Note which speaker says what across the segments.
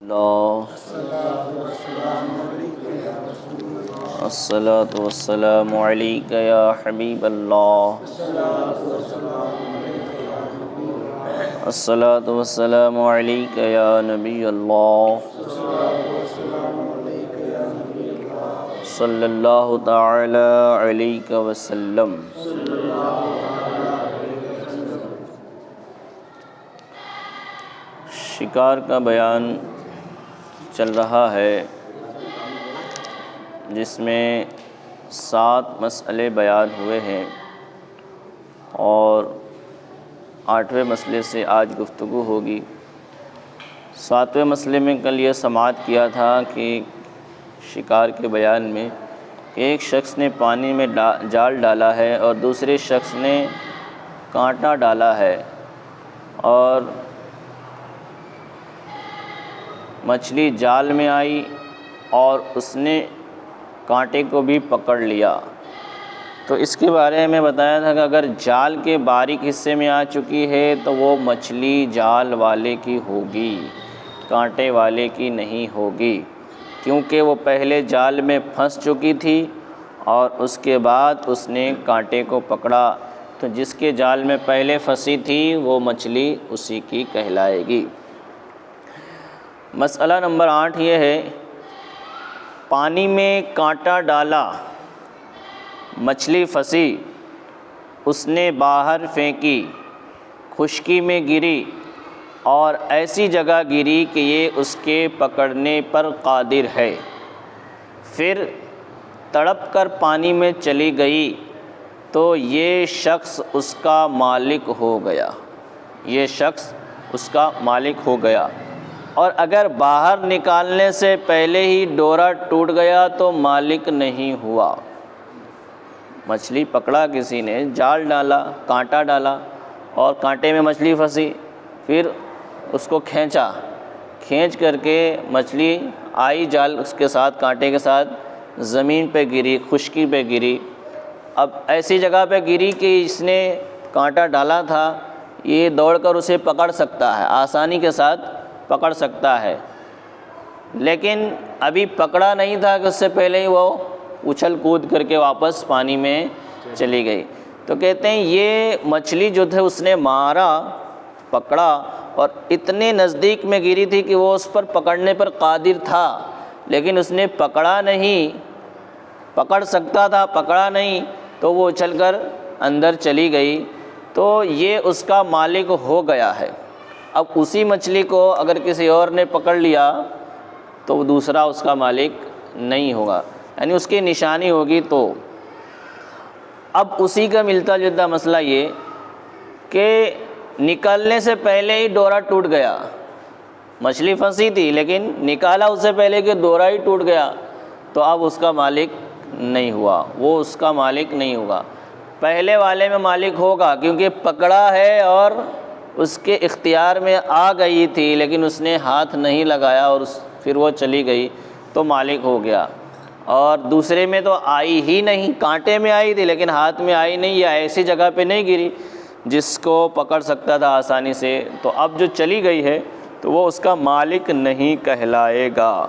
Speaker 1: الصلاة والسلام عليك يا حبيب الله. الصلاة والسلام عليك يا نبي الله. صلى الله تعالى عليك وسلم. شکار کا بیان چل رہا ہے جس میں 7 مسئلے بیان ہوئے ہیں، اور 8ویں مسئلے سے آج گفتگو ہوگی۔ 7ویں مسئلے میں کل یہ سماعت کیا تھا کہ شکار کے بیان میں ایک شخص نے پانی میں جال ڈالا ہے اور دوسرے شخص نے کانٹا ڈالا ہے، اور مچھلی جال میں آئی اور اس نے کانٹے کو بھی پکڑ لیا۔ تو اس کے بارے میں بتایا تھا کہ اگر جال کے باریک حصے میں آ چکی ہے تو وہ مچھلی جال والے کی ہوگی، کانٹے والے کی نہیں ہوگی، کیونکہ وہ پہلے جال میں پھنس چکی تھی اور اس کے بعد اس نے کانٹے کو پکڑا، تو جس کے جال میں پہلے پھنسی تھی وہ مچھلی اسی کی کہلائے گی۔ مسئلہ نمبر 8 یہ ہے، پانی میں کانٹا ڈالا، مچھلی پھنسی، اس نے باہر پھینکی، خشکی میں گری اور ایسی جگہ گری کہ یہ اس کے پکڑنے پر قادر ہے، پھر تڑپ کر پانی میں چلی گئی، تو یہ شخص اس کا مالک ہو گیا، یہ شخص اس کا مالک ہو گیا۔ اور اگر باہر نکالنے سے پہلے ہی ڈورا ٹوٹ گیا تو مالک نہیں ہوا۔ مچھلی پکڑا کسی نے، جال ڈالا، کانٹا ڈالا اور کانٹے میں مچھلی پھنسی، پھر اس کو کھینچ کر کے مچھلی آئی جال اس کے ساتھ، کانٹے کے ساتھ زمین پہ گری، خشکی پہ گری۔ اب ایسی جگہ پہ گری کہ اس نے کانٹا ڈالا تھا، یہ دوڑ کر اسے پکڑ سکتا ہے، آسانی کے ساتھ پکڑ سکتا ہے، لیکن ابھی پکڑا نہیں تھا کہ اس سے پہلے ہی وہ اچھل کود کر کے واپس پانی میں چلی گئی۔ تو کہتے ہیں یہ مچھلی جو تھے اس نے مارا، پکڑا، اور اتنے نزدیک میں گری تھی کہ وہ اس پر پکڑنے پر قادر تھا، لیکن اس نے پکڑا نہیں، پکڑ سکتا تھا، پکڑا نہیں، تو وہ اچھل کر اندر چلی گئی، تو یہ اس کا مالک ہو گیا ہے۔ اب اسی مچھلی کو اگر کسی اور نے پکڑ لیا تو وہ دوسرا اس کا مالک نہیں ہوگا، یعنی اس کی نشانی ہوگی۔ تو اب اسی کا ملتا جلتا مسئلہ یہ کہ نکلنے سے پہلے ہی ڈورا ٹوٹ گیا، مچھلی پھنسی تھی لیکن نکالا اس سے پہلے کہ ڈورا ہی ٹوٹ گیا، تو اب اس کا مالک نہیں ہوا، وہ اس کا مالک نہیں ہوگا۔ پہلے والے میں مالک ہوگا کیونکہ پکڑا ہے اور اس کے اختیار میں آ گئی تھی، لیکن اس نے ہاتھ نہیں لگایا اور پھر وہ چلی گئی تو مالک ہو گیا۔ اور دوسرے میں تو آئی ہی نہیں، کانٹے میں آئی تھی لیکن ہاتھ میں آئی نہیں، یا ایسی جگہ پہ نہیں گری جس کو پکڑ سکتا تھا آسانی سے، تو اب جو چلی گئی ہے تو وہ اس کا مالک نہیں کہلائے گا۔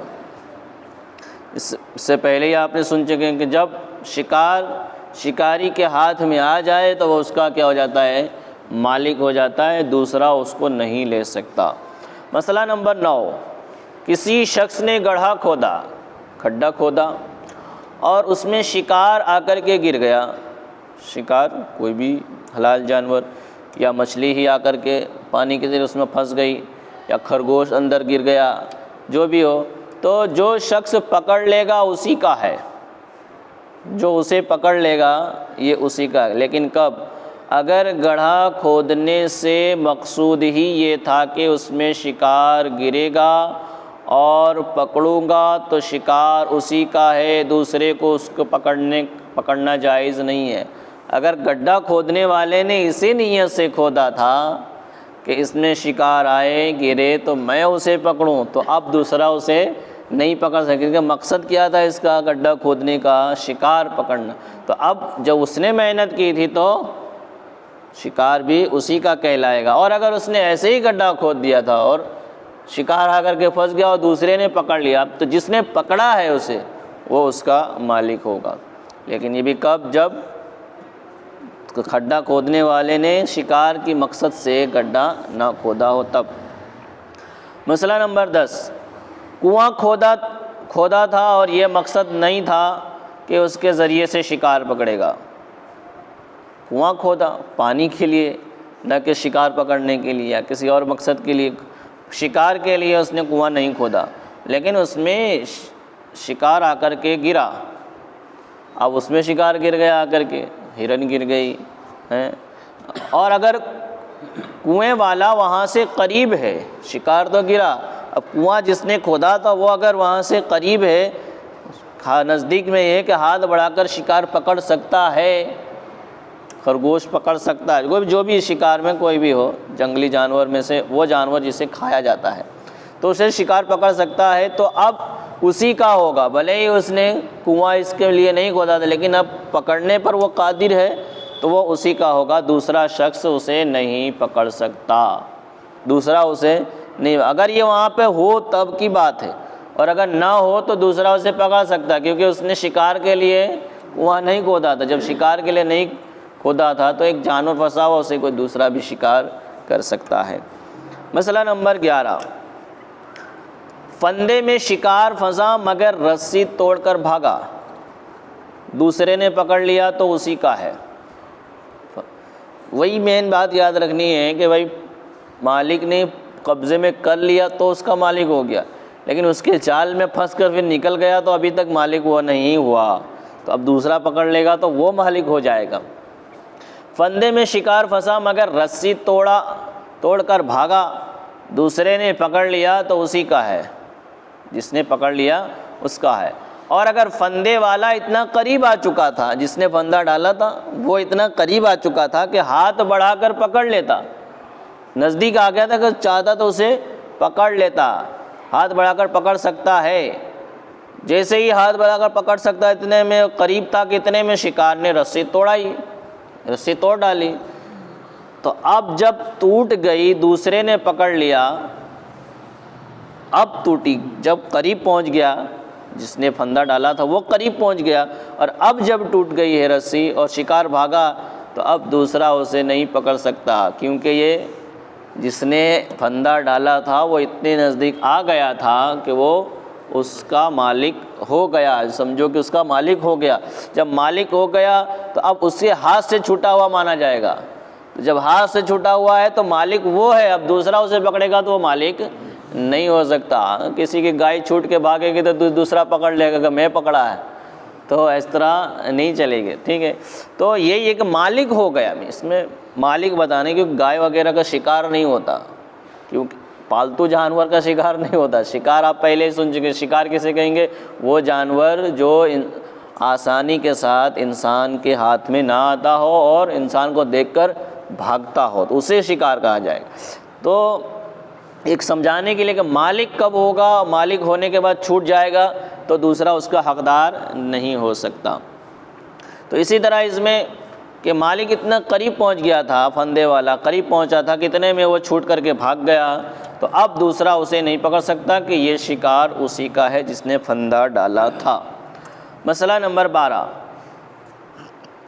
Speaker 1: اس سے پہلے ہی آپ نے سن چکے ہیں کہ جب شکاری کے ہاتھ میں آ جائے تو وہ اس کا کیا ہو جاتا ہے، مالک ہو جاتا ہے، دوسرا اس کو نہیں لے سکتا۔ مسئلہ نمبر 9، کسی شخص نے کھڈا کھودا اور اس میں شکار آ کر کے گر گیا، شکار کوئی بھی حلال جانور یا مچھلی ہی آ کر کے پانی کے ذریعے اس میں پھنس گئی، یا خرگوش اندر گر گیا، جو بھی ہو، تو جو شخص پکڑ لے گا اسی کا ہے، جو اسے پکڑ لے گا یہ اسی کا ہے۔ لیکن کب؟ اگر گڑھا کھودنے سے مقصود ہی یہ تھا کہ اس میں شکار گرے گا اور پکڑوں گا تو شکار اسی کا ہے، دوسرے کو اس کو پکڑنا جائز نہیں ہے۔ اگر گڈھا کھودنے والے نے اسی نیت سے کھودا تھا کہ اس میں شکار آئے گرے تو میں اسے پکڑوں، تو اب دوسرا اسے نہیں پکڑ سکے، کیونکہ مقصد کیا تھا اس کا گڈھا کھودنے کا، شکار پکڑنا۔ تو اب جب اس نے محنت کی تھی تو شکار بھی اسی کا کہلائے گا۔ اور اگر اس نے ایسے ہی گڈھا کھود دیا تھا اور شکار آ کر کے پھنس گیا اور دوسرے نے پکڑ لیا، تو جس نے پکڑا ہے اسے وہ اس کا مالک ہوگا، لیکن یہ بھی کب؟ جب کھڈا کھودنے والے نے شکار کی مقصد سے گڈھا نہ کھودا ہو تب۔ مسئلہ نمبر 10، کنواں کھودا تھا اور یہ مقصد نہیں تھا کہ اس کے ذریعے سے شکار پکڑے گا۔ کنواں کھودا پانی کے لیے، نہ کہ شکار پکڑنے کے لیے یا کسی اور مقصد کے لیے۔ شکار کے لیے اس نے کنواں نہیں کھودا، لیکن اس میں شکار آ کر کے گرا، اب اس میں شکار گر گیا، آ کر کے ہرن گر گئی ہے۔ اور اگر کنویں والا وہاں سے قریب ہے، شکار تو گرا، اب کنواں جس نے کھودا تھا وہ اگر وہاں سے قریب ہے، نزدیک میں یہ کہ ہاتھ بڑھا کر شکار پکڑ سکتا ہے، خرگوش پکڑ سکتا ہے، جو بھی شکار میں کوئی بھی ہو، جنگلی جانور میں سے وہ جانور جسے کھایا جاتا ہے، تو اسے شکار پکڑ سکتا ہے، تو اب اسی کا ہوگا، بھلے ہی اس نے کنواں اس کے لیے نہیں کھودا تھا، لیکن اب پکڑنے پر وہ قادر ہے تو وہ اسی کا ہوگا، دوسرا شخص اسے نہیں پکڑ سکتا، دوسرا اسے نہیں۔ اگر یہ وہاں پہ ہو تب کی بات ہے، اور اگر نہ ہو تو دوسرا اسے پکڑ سکتا ہے، کیونکہ اس نے شکار کے لیے کنواں نہیں کھودا تھا۔ جب شکار کے لیے نہیں کھودا تھا تو ایک جانور پھنسا ہوا اسے کوئی دوسرا بھی شکار کر سکتا ہے۔ مسئلہ نمبر 11، فندے میں شکار پھنسا مگر رسی توڑ کر بھاگا، دوسرے نے پکڑ لیا تو اسی کا ہے۔ وہی مین بات یاد رکھنی ہے کہ بھائی مالک نے قبضے میں کر لیا تو اس کا مالک ہو گیا، لیکن اس کے جال میں پھنس کر پھر نکل گیا تو ابھی تک مالک وہ نہیں ہوا، تو اب دوسرا پکڑ لے گا تو وہ مالک ہو جائے گا۔ فندے میں شکار پھنسا مگر رسی توڑ کر بھاگا، دوسرے نے پکڑ لیا تو اسی کا ہے، جس نے پکڑ لیا اس کا ہے۔ اور اگر فندے والا اتنا قریب آ چکا تھا، جس نے فندہ ڈالا تھا وہ اتنا قریب آ چکا تھا کہ ہاتھ بڑھا کر پکڑ لیتا، نزدیک آ گیا تھا کہ چاہتا تو اسے پکڑ لیتا، ہاتھ بڑھا کر پکڑ سکتا ہے، جیسے ہی ہاتھ بڑھا کر پکڑ سکتا ہے اتنے میں قریب تھا کہ اتنے میں شکار نے رسی توڑ ڈالی، تو اب جب ٹوٹ گئی دوسرے نے پکڑ لیا، اب ٹوٹی، جب قریب پہنچ گیا، جس نے پھندا ڈالا تھا وہ قریب پہنچ گیا، اور اب جب ٹوٹ گئی ہے رسی اور شکار بھاگا تو اب دوسرا اسے نہیں پکڑ سکتا، کیونکہ یہ جس نے پھندا ڈالا تھا وہ اتنے نزدیک آ گیا تھا کہ وہ اس کا مالک ہو گیا، سمجھو کہ اس کا مالک ہو گیا۔ جب مالک ہو گیا تو اب اس سے ہاتھ سے چھوٹا ہوا مانا جائے گا، جب ہاتھ سے چھوٹا ہوا ہے تو مالک وہ ہے، اب دوسرا اسے پکڑے گا تو وہ مالک نہیں ہو سکتا۔ کسی کی گائے چھوٹ کے بھاگے گی تو دوسرا پکڑ لے گا کہ میں پکڑا ہے، تو اس طرح نہیں چلے گی، ٹھیک ہے۔ تو یہی ایک مالک ہو گیا، اس میں مالک بتانے کی، گائے وغیرہ کا شکار نہیں ہوتا، کیونکہ پالتو جانور کا شکار نہیں ہوتا۔ شکار آپ پہلے ہی سن چکے، شکار کسے کہیں گے؟ وہ جانور جو آسانی کے ساتھ انسان کے ہاتھ میں نہ آتا ہو اور انسان کو دیکھ کر بھاگتا ہو تو اسے شکار کہا جائے گا۔ تو ایک سمجھانے کے لیے کہ مالک کب ہوگا، مالک ہونے کے بعد چھوٹ جائے گا تو دوسرا اس کا حقدار نہیں ہو سکتا۔ تو اسی طرح اس میں کہ مالک اتنا قریب پہنچ گیا تھا، پھندے والا قریب پہنچا تھا، کتنے میں وہ چھوٹ کر کے بھاگ گیا، تو اب دوسرا اسے نہیں پکڑ سکتا کہ یہ شکار اسی کا ہے جس نے پھندا ڈالا تھا۔ مسئلہ نمبر 12،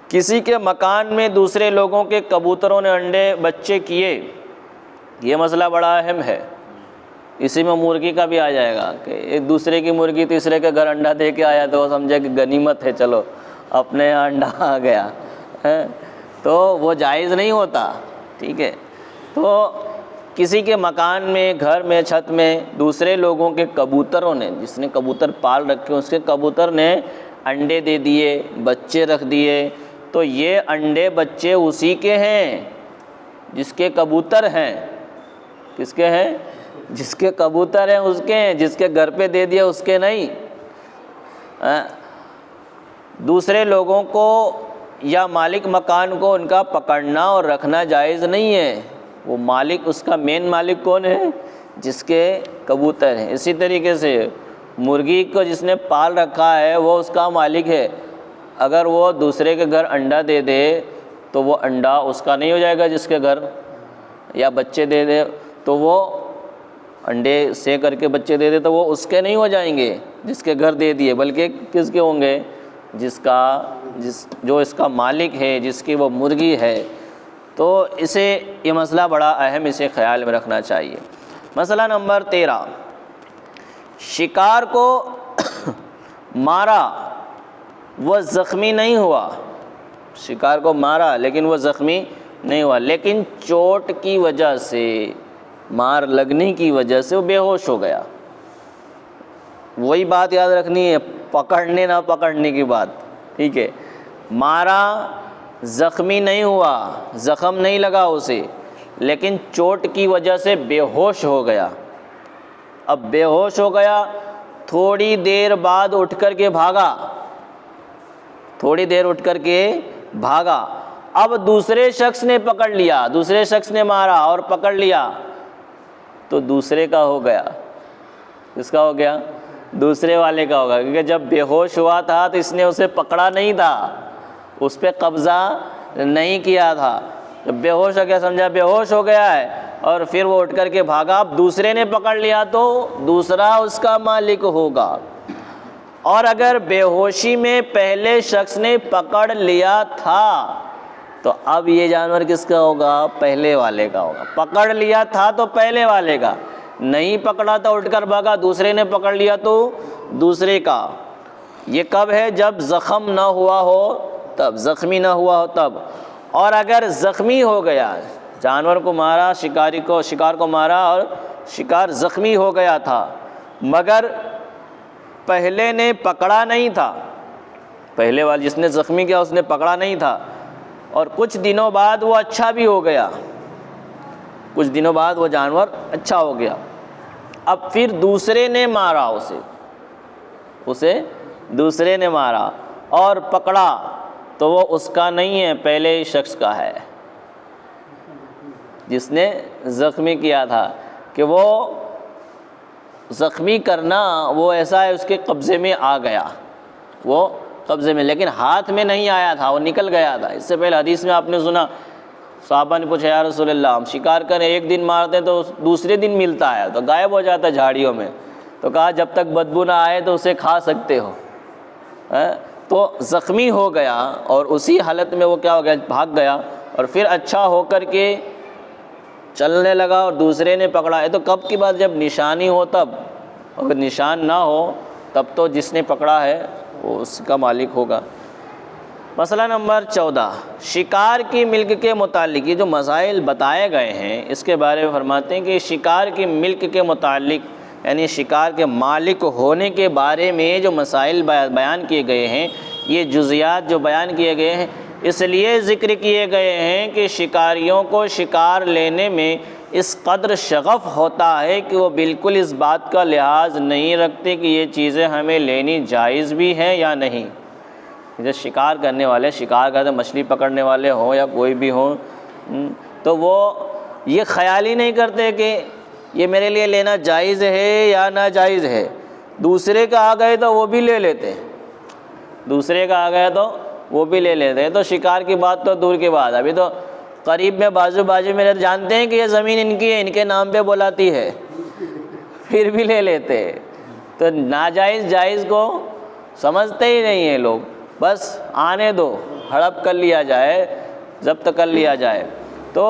Speaker 1: کسی کے مکان میں دوسرے لوگوں کے کبوتروں نے انڈے بچے کیے، یہ مسئلہ بڑا اہم ہے، اسی میں مرغی کا بھی آ جائے گا کہ ایک دوسرے کی مرغی تیسرے کے گھر انڈا دے کے آیا تو وہ سمجھا کہ غنیمت ہے، چلو اپنے یہاں انڈا آ گیا، تو وہ جائز نہیں ہوتا، ٹھیک ہے۔ تو کسی کے مکان میں، گھر میں، چھت میں دوسرے لوگوں کے کبوتروں نے، جس نے کبوتر پال رکھے اس کے کبوتر نے انڈے دے دیے، بچے رکھ دیے، تو یہ انڈے بچے اسی کے ہیں جس کے کبوتر ہیں۔ کس کے ہیں؟ جس کے کبوتر ہیں اس کے ہیں، جس کے گھر پہ دے دیا اس کے نہیں۔ دوسرے لوگوں کو یا مالک مکان کو ان کا پکڑنا اور رکھنا جائز نہیں ہے، وہ مالک، اس کا مین مالک کون ہے؟ جس کے کبوتر ہیں۔ اسی طریقے سے مرغی کو جس نے پال رکھا ہے وہ اس کا مالک ہے، اگر وہ دوسرے کے گھر انڈا دے دے تو وہ انڈا اس کا نہیں ہو جائے گا جس کے گھر، یا بچے دے دے تو وہ انڈے سے کر کے بچے دے دے تو وہ اس کے نہیں ہو جائیں گے جس کے گھر دے دیے، بلکہ کس کے ہوں گے؟ جو اس کا مالک ہے، جس کی وہ مرغی ہے۔ تو یہ مسئلہ بڑا اہم، اسے خیال میں رکھنا چاہیے۔ مسئلہ نمبر 13، شکار کو مارا وہ زخمی نہیں ہوا، شکار کو مارا لیکن وہ زخمی نہیں ہوا، لیکن چوٹ کی وجہ سے، مار لگنے کی وجہ سے وہ بے ہوش ہو گیا۔ وہی بات یاد رکھنی ہے، پکڑنے نہ پکڑنے کی بات، ٹھیک ہے؟ مارا، زخمی نہیں ہوا، زخم نہیں لگا اسے، لیکن چوٹ کی وجہ سے بے ہوش ہو گیا۔ اب بے ہوش ہو گیا، تھوڑی دیر بعد اٹھ کر کے بھاگا، تھوڑی دیر اٹھ کر کے بھاگا۔ اب دوسرے شخص نے پکڑ لیا، دوسرے شخص نے مارا اور پکڑ لیا، تو دوسرے کا ہو گیا۔ کس کا ہو گیا؟ دوسرے والے کا ہوگا، کیونکہ جب بے ہوش ہوا تھا تو اس نے اسے پکڑا نہیں تھا، اس پہ قبضہ نہیں کیا تھا۔ جب بے ہوش ہو گیا، سمجھا بے ہوش ہو گیا ہے، اور پھر وہ اٹھ کر کے بھاگا، اب دوسرے نے پکڑ لیا تو دوسرا اس کا مالک ہوگا۔ اور اگر بے ہوشی میں پہلے شخص نے پکڑ لیا تھا تو اب یہ جانور کس کا ہوگا؟ پہلے والے کا ہوگا۔ پکڑ لیا تھا تو پہلے والے کا، نہیں پکڑا تو اٹھ کر بھاگا، دوسرے نے پکڑ لیا تو دوسرے کا۔ یہ کب ہے؟ جب زخم نہ ہوا ہو تب، زخمی نہ ہوا ہو تب۔ اور اگر زخمی ہو گیا، جانور کو مارا، شکار کو مارا اور شکار زخمی ہو گیا تھا، مگر پہلے نے پکڑا نہیں تھا، پہلے والے جس نے زخمی کیا اس نے پکڑا نہیں تھا، اور کچھ دنوں بعد وہ اچھا بھی ہو گیا، کچھ دنوں بعد وہ جانور اچھا ہو گیا، اب پھر دوسرے نے مارا اسے دوسرے نے مارا اور پکڑا، تو وہ اس کا نہیں ہے، پہلے شخص کا ہے جس نے زخمی کیا تھا۔ کہ وہ زخمی کرنا وہ ایسا ہے، اس کے قبضے میں آ گیا، وہ قبضے میں، لیکن ہاتھ میں نہیں آیا تھا، وہ نکل گیا تھا۔ اس سے پہلے حدیث میں آپ نے سنا، صحابہ نے پوچھا یا رسول اللہ، ہم شکار کریں، ایک دن مارتے ہیں تو دوسرے دن ملتا ہے تو غائب ہو جاتا ہے جھاڑیوں میں، تو کہا جب تک بدبو نہ آئے تو اسے کھا سکتے ہو۔ تو زخمی ہو گیا اور اسی حالت میں وہ کیا ہو گیا؟ بھاگ گیا، اور پھر اچھا ہو کر کے چلنے لگا اور دوسرے نے پکڑا ہے۔ تو کب کی بات؟ جب نشانی ہو تب، اگر نشان نہ ہو تب تو جس نے پکڑا ہے وہ اس کا مالک ہوگا۔ مسئلہ نمبر 14، شکار کی ملک کے متعلق، یہ جو مسائل بتائے گئے ہیں اس کے بارے میں فرماتے ہیں کہ شکار کی ملک کے متعلق، یعنی شکار کے مالک ہونے کے بارے میں جو مسائل بیان کیے گئے ہیں، یہ جزیات جو بیان کیے گئے ہیں اس لیے ذکر کیے گئے ہیں کہ شکاریوں کو شکار لینے میں اس قدر شغف ہوتا ہے کہ وہ بالکل اس بات کا لحاظ نہیں رکھتے کہ یہ چیزیں ہمیں لینی جائز بھی ہیں یا نہیں۔ جیسے شکار کرنے والے، شکار کرتے مچھلی پکڑنے والے ہوں یا کوئی بھی ہوں، تو وہ یہ خیال ہی نہیں کرتے کہ یہ میرے لیے لینا جائز ہے یا ناجائز ہے۔ دوسرے کا آ گئے تو وہ بھی لے لیتے، دوسرے کا آ گیا تو وہ بھی لے لیتے ہیں۔ تو شکار کی بات تو دور کی بات، ابھی تو قریب میں بازو میں جانتے ہیں کہ یہ زمین ان کی ہے، ان کے نام پہ بولاتی ہے، پھر بھی لے لیتے ہیں۔ تو ناجائز جائز کو سمجھتے ہی نہیں ہیں لوگ، بس آنے دو، ہڑپ کر لیا جائے، ضبط کر لیا جائے۔ تو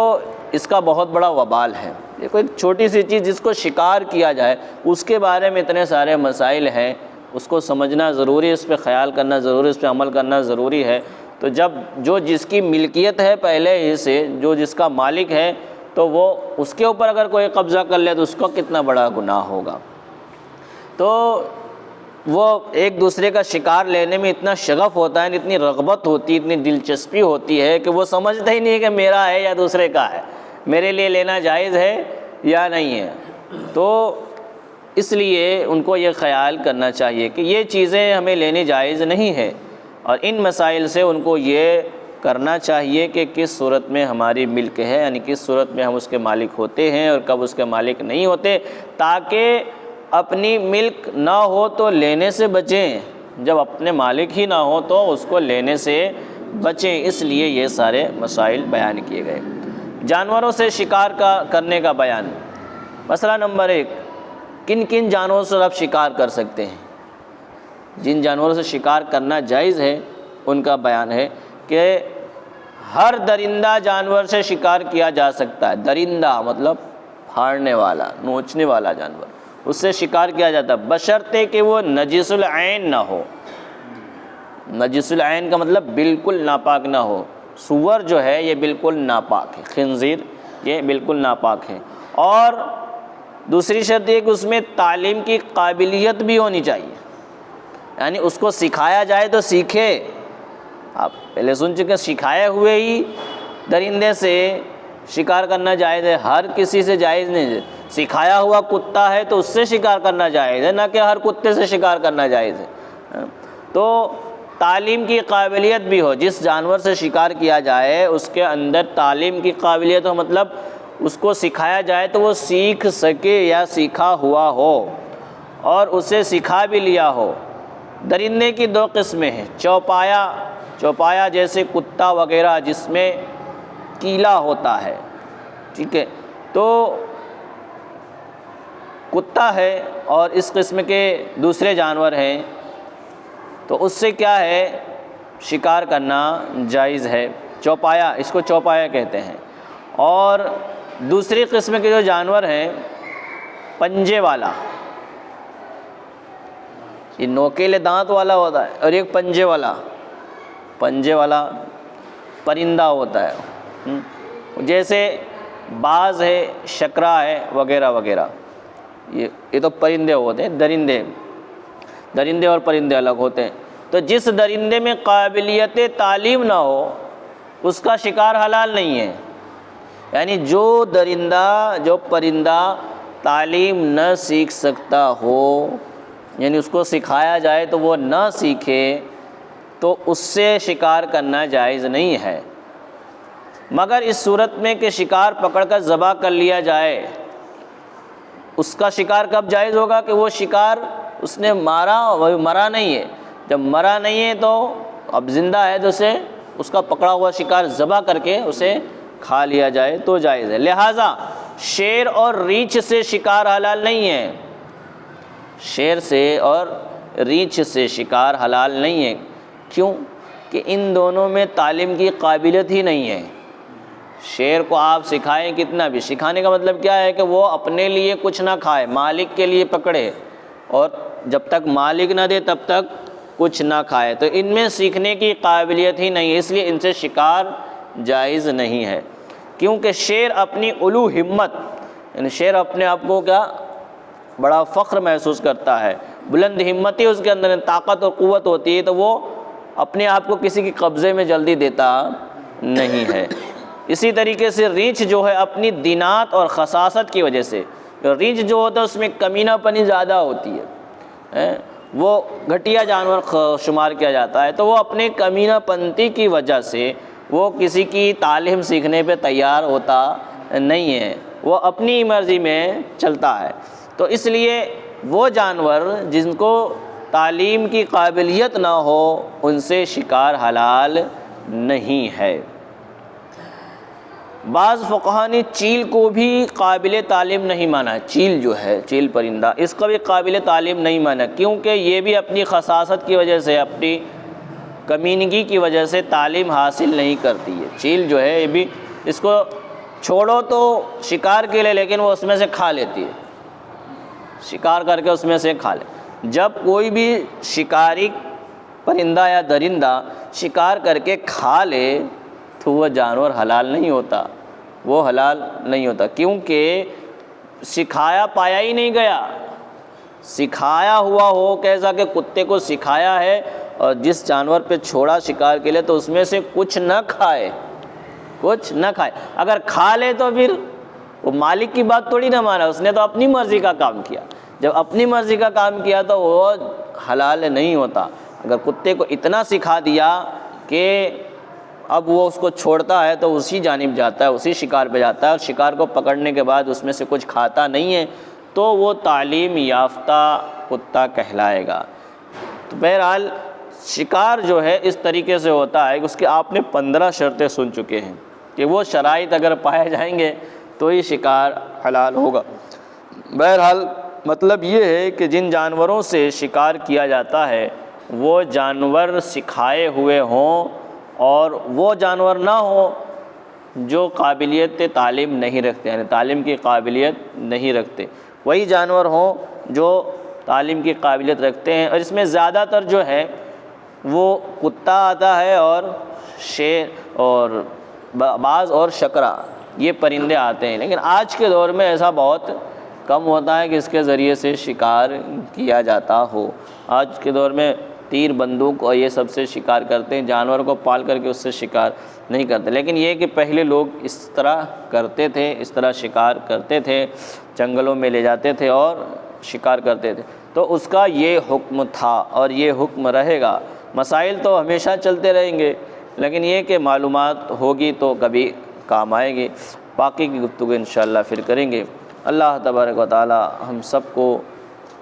Speaker 1: اس کا بہت بڑا وبال ہے۔ یہ کوئی چھوٹی سی چیز جس کو شکار کیا جائے اس کے بارے میں اتنے سارے مسائل ہیں، اس کو سمجھنا ضروری ہے، اس پہ خیال کرنا ضروری ہے، اس پہ عمل کرنا ضروری ہے۔ تو جب جو جس کی ملکیت ہے پہلے ہی سے، جو جس کا مالک ہے، تو وہ اس کے اوپر اگر کوئی قبضہ کر لے تو اس کو کتنا بڑا گناہ ہوگا۔ تو وہ ایک دوسرے کا شکار لینے میں اتنا شغف ہوتا ہے، اتنی رغبت ہوتی ہے، اتنی دلچسپی ہوتی ہے کہ وہ سمجھتا ہی نہیں ہے کہ میرا ہے یا دوسرے کا ہے، میرے لیے لینا جائز ہے یا نہیں ہے۔ تو اس لیے ان کو یہ خیال کرنا چاہیے کہ یہ چیزیں ہمیں لینی جائز نہیں ہے، اور ان مسائل سے ان کو یہ کرنا چاہیے کہ کس صورت میں ہماری ملک ہے، یعنی کس صورت میں ہم اس کے مالک ہوتے ہیں اور کب اس کے مالک نہیں ہوتے، تاکہ اپنی ملک نہ ہو تو لینے سے بچیں، جب اپنے مالک ہی نہ ہو تو اس کو لینے سے بچیں۔ اس لیے یہ سارے مسائل بیان کیے گئے۔ جانوروں سے شکار کرنے کا بیان۔ مسئلہ نمبر 1، کن کن جانوروں سے آپ شکار کر سکتے ہیں؟ جن جانوروں سے شکار کرنا جائز ہے ان کا بیان ہے کہ ہر درندہ جانور سے شکار کیا جا سکتا ہے۔ درندہ مطلب پھاڑنے والا، نوچنے والا جانور، اس سے شکار کیا جاتا ہے، بشرطے کہ وہ نجس العین نہ ہو۔ نجس العین کا مطلب بالکل ناپاک نہ ہو۔ سور جو ہے یہ بالکل ناپاک ہے، خنزیر یہ بالکل ناپاک ہے۔ اور دوسری شرط یہ کہ اس میں تعلیم کی قابلیت بھی ہونی چاہیے، یعنی اس کو سکھایا جائے تو سیکھے۔ آپ پہلے سن چکے سکھائے ہوئے ہی درندے سے شکار کرنا جائز ہے، ہر کسی سے جائز نہیں ہے۔ سکھایا ہوا کتا ہے تو اس سے شکار کرنا جائز ہے، نہ کہ ہر کتے سے شکار کرنا جائز ہے۔ تو تعلیم کی قابلیت بھی ہو، جس جانور سے شکار کیا جائے اس کے اندر تعلیم کی قابلیت ہو، مطلب اس کو سکھایا جائے تو وہ سیکھ سکے یا سیکھا ہوا ہو اور اسے سکھا بھی لیا ہو۔ درندے کی دو قسمیں ہیں، چوپایا جیسے کتا وغیرہ جس میں کیلا ہوتا ہے، ٹھیک ہے، تو کتا ہے اور اس قسم کے دوسرے جانور ہیں تو اس سے کیا ہے شکار کرنا جائز ہے۔ چوپایا، اس کو چوپایا کہتے ہیں۔ اور دوسری قسم کے جو جانور ہیں پنجے والا، یہ نوکیلے دانت والا ہوتا ہے، اور ایک پنجے والا پرندہ ہوتا ہے، جیسے باز ہے، شکرا ہے وغیرہ وغیرہ، یہ تو پرندے ہوتے ہیں۔ درندے اور پرندے الگ ہوتے ہیں۔ تو جس درندے میں قابلیت تعلیم نہ ہو اس کا شکار حلال نہیں ہے، یعنی جو پرندہ تعلیم نہ سیکھ سکتا ہو، یعنی اس کو سکھایا جائے تو وہ نہ سیکھے، تو اس سے شکار کرنا جائز نہیں ہے، مگر اس صورت میں کہ شکار پکڑ کر ذبح کر لیا جائے۔ اس کا شکار کب جائز ہوگا کہ وہ شکار اس نے مارا، وہ مرا نہیں ہے، جب مرا نہیں ہے تو اب زندہ ہے تو اسے اس کا پکڑا ہوا شکار ذبح کر کے اسے کھا لیا جائے تو جائز ہے۔ لہٰذا شیر اور ریچھ سے شکار حلال نہیں ہے، شیر سے اور ریچھ سے شکار حلال نہیں ہے۔ کیوں؟ کہ ان دونوں میں تعلیم کی قابلیت ہی نہیں ہے۔ شیر کو آپ سکھائیں کتنا بھی، سکھانے کا مطلب کیا ہے کہ وہ اپنے لیے کچھ نہ کھائے، مالک کے لیے پکڑے، اور جب تک مالک نہ دے تب تک کچھ نہ کھائے، تو ان میں سیکھنے کی قابلیت ہی نہیں ہے، اس لیے ان سے شکار جائز نہیں ہے۔ کیونکہ شیر اپنی علو ہمت، یعنی شیر اپنے آپ کو کیا بڑا فخر محسوس کرتا ہے، بلند ہمتی اس کے اندر طاقت اور قوت ہوتی ہے، تو وہ اپنے آپ کو کسی کے قبضے میں جلدی دیتا نہیں ہے۔ اسی طریقے سے ریچھ جو ہے اپنی دینات اور خساست کی وجہ سے، ریچھ جو ہوتا ہے اس میں کمینہ پنی زیادہ ہوتی ہے، وہ گھٹیا جانور شمار کیا جاتا ہے، تو وہ اپنے کمینہ پنتی کی وجہ سے وہ کسی کی تعلیم سیکھنے پہ تیار ہوتا نہیں ہے، وہ اپنی مرضی میں چلتا ہے۔ تو اس لیے وہ جانور جن کو تعلیم کی قابلیت نہ ہو ان سے شکار حلال نہیں ہے۔ بعض فقہا نے چیل کو بھی قابل تعلیم نہیں مانا، چیل جو ہے، چیل پرندہ، اس کو بھی قابل تعلیم نہیں مانا، کیونکہ یہ بھی اپنی خساست کی وجہ سے، اپنی کمینگی کی وجہ سے تعلیم حاصل نہیں کرتی ہے۔ چیل جو ہے یہ بھی، اس کو چھوڑو تو شکار کے لیے، لیکن وہ اس میں سے کھا لیتی ہے، شکار کر کے اس میں سے کھا لے۔ جب کوئی بھی شکاری پرندہ یا درندہ شکار کر کے کھا لے تو وہ جانور حلال نہیں ہوتا، وہ حلال نہیں ہوتا، کیونکہ سکھایا پایا ہی نہیں گیا۔ سکھایا ہوا ہو، کیسا کہ کتے کو سکھایا ہے اور جس جانور پہ چھوڑا شکار کے لیے تو اس میں سے کچھ نہ کھائے، اگر کھا لے تو پھر وہ مالک کی بات تھوڑی نہ مانا، اس نے تو اپنی مرضی کا کام کیا، جب اپنی مرضی کا کام کیا تو وہ حلال نہیں ہوتا۔ اگر کتے کو اتنا سکھا دیا کہ اب وہ اس کو چھوڑتا ہے تو اسی جانب جاتا ہے، اسی شکار پہ جاتا ہے، اور شکار کو پکڑنے کے بعد اس میں سے کچھ کھاتا نہیں ہے تو وہ تعلیم یافتہ کتا کہلائے گا۔ تو بہرحال شکار جو ہے اس طریقے سے ہوتا ہے کہ اس کے آپ نے 15 شرطیں سن چکے ہیں کہ وہ شرائط اگر پائے جائیں گے تو ہی شکار حلال ہوگا۔ بہرحال مطلب یہ ہے کہ جن جانوروں سے شکار کیا جاتا ہے وہ جانور سکھائے ہوئے ہوں اور وہ جانور نہ ہوں جو قابلیت تعلیم نہیں رکھتے، یعنی تعلیم کی قابلیت نہیں رکھتے، وہی جانور ہوں جو تعلیم کی قابلیت رکھتے ہیں۔ اور اس میں زیادہ تر جو ہے وہ کتا آتا ہے اور شیر اور باز اور شکرا، یہ پرندے آتے ہیں، لیکن آج کے دور میں ایسا بہت کم ہوتا ہے کہ اس کے ذریعے سے شکار کیا جاتا ہو۔ آج کے دور میں تیر بندوق اور یہ سب سے شکار کرتے ہیں، جانور کو پال کر کے اس سے شکار نہیں کرتے، لیکن یہ کہ پہلے لوگ اس طرح کرتے تھے، اس طرح شکار کرتے تھے، جنگلوں میں لے جاتے تھے اور شکار کرتے تھے، تو اس کا یہ حکم تھا اور یہ حکم رہے گا۔ مسائل تو ہمیشہ چلتے رہیں گے، لیکن یہ کہ معلومات ہوگی تو کبھی کام آئے گی۔ باقی کی گفتگو انشاءاللہ پھر کریں گے۔ اللہ تبارک و تعالی ہم سب کو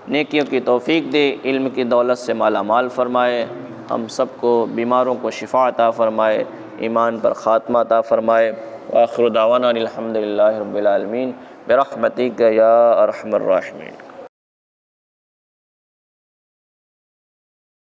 Speaker 1: نیکیوں کی توفیق دے، علم کی دولت سے مالا مال فرمائے، ہم سب کو بیماروں کو شفا عطا فرمائے، ایمان پر خاتمہ عطا فرمائے۔ وآخر دعوانا الحمدللہ رب العالمین برحمتک یا ارحم الراحمین۔